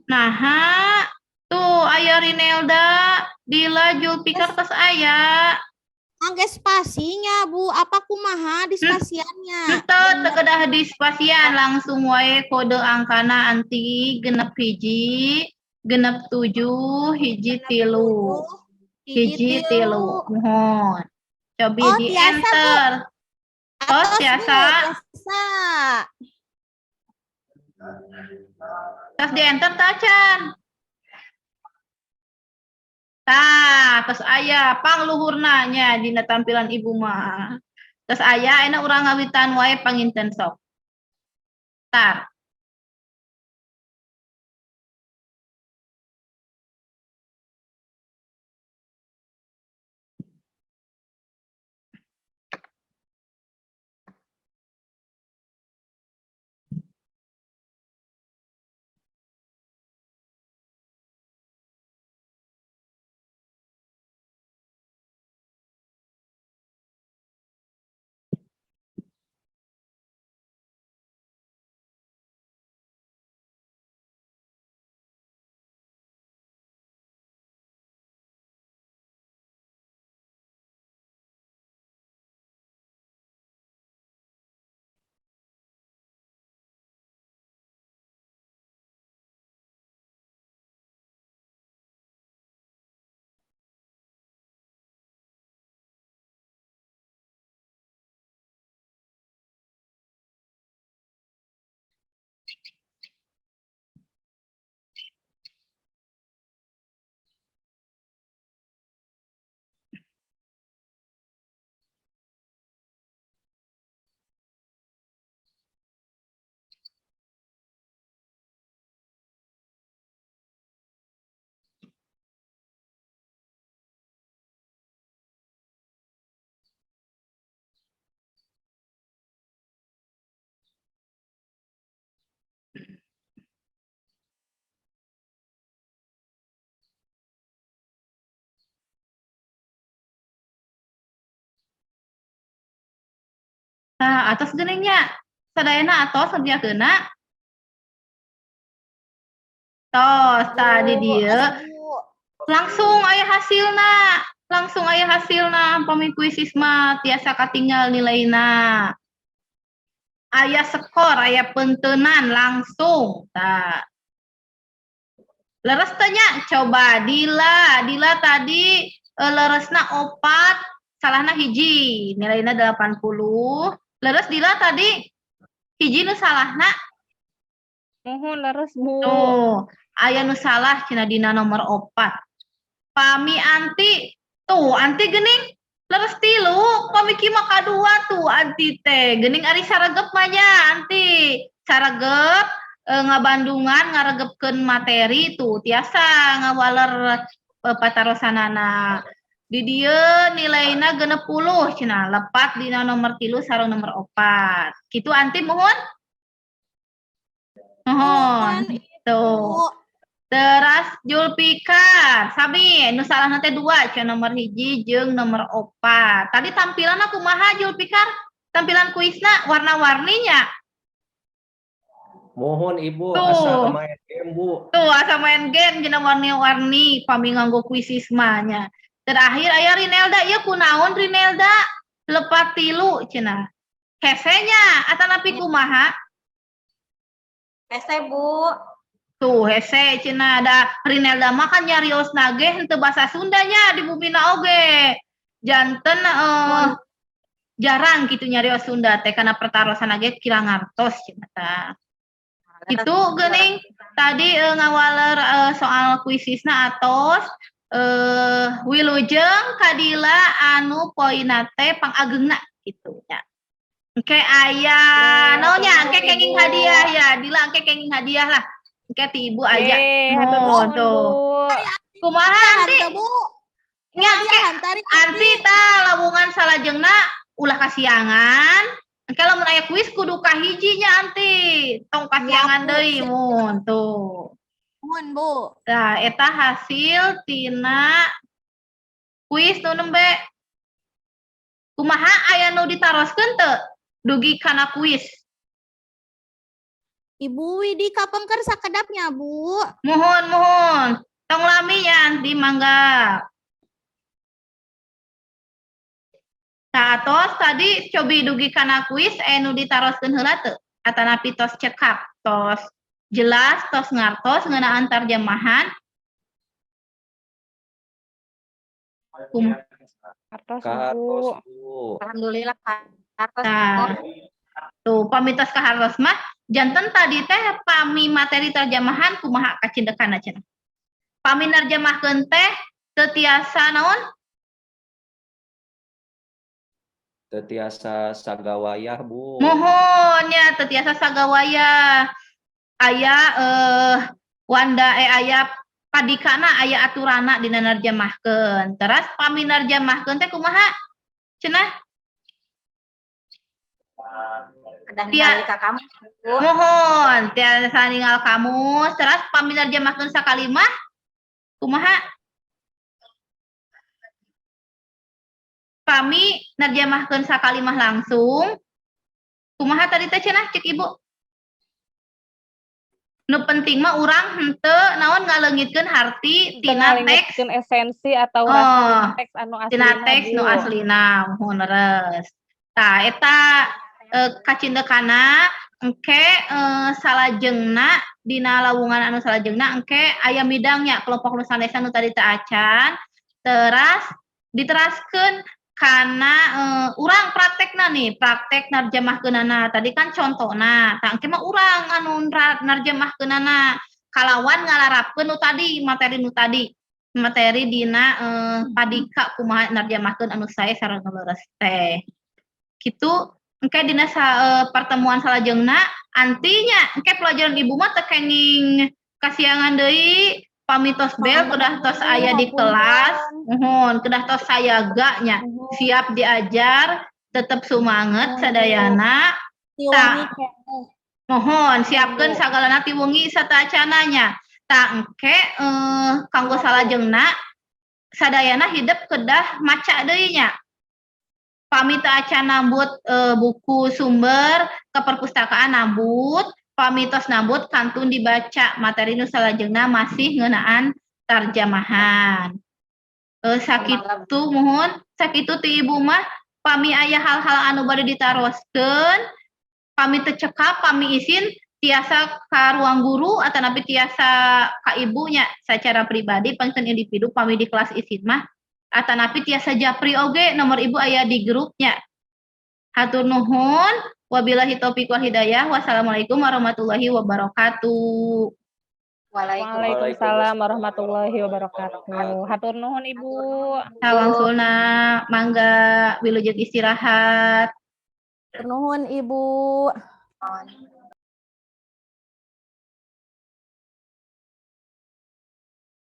Naha tuh aya Rinelda, Dila, Julpikar tos aya. Angge spasinya Bu, apa kumaha di spasiannya? Henteu teu kedah di spasian langsung wae kode angkana anti 61 67 3. Hiji tilu. Mohon. Cobi Oh, di tiasa, Bu. enter. Tos Atos, Bu, tiasa. tiasa. Tos di enter tacan. Tah, tos aya pangluhurna nya dina tampilan Ibu mah. Tos aya enak urang ngawitan wae panginten sok. Tar. Nah, atas geningnya sadayana atos kerjakeuna. Tos tadi dia langsung aya hasilna pami kuisis mah tiasa katinggal nilaina. Aya skor, aya pentenan langsung. Tah. Leres tanya, coba Dila tadi leresna 4, salahna hiji, nilainya 80. Leres Dila tadi hiji nu salahna. Muhun leres Bu. Tuh, aya nu salah cenah dina nomor 4. Pami Anti, tuh Anti geuning leres 3, pami kieu mah kadua tuh Anti teh. Geuning ari saregep mah nya Anti. Saregep ngabandungan ngaregepkeun materi tuh tiasa ngawaler patarosanana. Di dieu nilaina 60 cenah, lepat dina nomor 3 sareng nomor 4. Kitu Anti mohon. Mohon. Tuh. Teras Julpikar, Sabi, nu salahna teh 2, cenah nomor 1 jeung nomor 4. Tadi tampilanna kumaha Julpikar? Tampilan kuisna warna-warninya. Mohon Ibu Tuh. asa main game Bu. Tuh asa main game jeung warni-warni pami nganggo kuisisma nya. Terakhir aya Rinelda, ieu kunaon Rinelda? Lepat 3 cenah. Hesenya atanapi kumaha? Hese Bu. Tuh hese cenah ada Rinelda mah kan nyariosna ge henteu basa Sundanya di bumina oge. Janten jarang gitu nyarios Sunda teh kana pertarosana ge kirang ngartos cenah tah. Itu geuning tadi ngawaler soal kuisisna atos wilujeng kadila anu poinna teh pangageungna kitu nya. Engke aya naonnya engke kenging hadiah ya, Dila engke kenging hadiah lah. Engke ti Ibu aja. Hatur nuhun, tuh. Bu. Kumaha Anti? Bu. Nya engke Anti tah lawungan salajengna ulah kasiangan. Engke lamun aya kuis kudu kahiji nya Anti. Tong kasiangan deui mun tuh. Mohon Bu. Tah eta hasil tina kuis nu nembe. Kumaha aya nu ditaroskeun teu? Dugi kana kuis. Ibu Widi kapengker sakedapnya Bu. Mohon. Tong lami ya Anti mangga. Tos tadi cobi dugi kana kuis nu ditaroskeun heula teu? Atanapi tos cekap, tos jelas, tos ngartos ngeunaan tarjemahan. Hartos Kahartos Bu. Bu. Alhamdulillah hartos. Nah, tuh pamitos kahartos mah janten tadi teh pami materi terjemahan kumaha kacindekanna cenah. Pami narjamahkeun teh teu tiasa naon? Teu tiasa sagawayah Bu. Mohon ya teu tiasa sagawaya. Aya wanda aya padikana aya aturana dina narjamahkeun. Teras pami narjamahkeun teh kumaha? Cenah? Kedah ningali ka kamu Bu. Mohon tiasa ninggal kamus. Teras pami narjamahkeun sakalimah kumaha? Pami narjamahkeun sakalimah langsung. Kumaha tadi teh cenah cek Ibu? Nu penting mah urang henteu naon ngaleungitkeun harti tina teks. Ngalingitkeun esensi atau rasa teks anu aslina. Tina teks nu Bu. aslina, mohon leres. Tah eta kacindekana engke salajengna dina lawungan anu salajengna engke aya midangnya kelompok nu sanesa nu tadi teu acan. Teras diteraskeun kana urang praktekna nih, praktek narjamahkeunana. Tadi kan contona, tah engke mah urang anu narjamahkeunana kalawan ngalarapkeun nu tadi, materi nu tadi. Materi dina padika kumaha narjamahkeun anu sae sareng leres teh. Kitu engke dina pertemuan salajengna antinya engke pelajaran Ibu mah teu kenging kasiangan deui. Pamitos bel kedah tos aya di kelas, mohon kedah tos sayaga nya siap diajar, tetep sumanget sadayana. Tah mohon siapkeun sagalana ti wengi satacananya. Tah engke kanggo salajengna sadayana hidup kedah maca deui nya. pami teu acan nambut buku sumber ke perpustakaan nambut, pami tos nambut kantun dibaca materi nu salajengna masih ngeunaan tarjamahan. Sakitu mohon, sakitu ti ibu mah pami aya hal-hal anu bade ditaroskeun, pami teu cekap, pami izin tiasa ka ruang guru atanapi tiasa ka ibunya secara pribadi pangkeun individu pami di kelas izin mah atanapi tiasa japri oge nomor ibu aya di grupnya. Hatur nuhun, wabillahi taufiq wal hidayah. Wassalamualaikum warahmatullahi wabarakatuh. Waalaikumsalam warahmatullahi wabarakatuh. Hatur nuhun Ibu. Sawangsulna mangga wilujeng istirahat. Nuhun Ibu.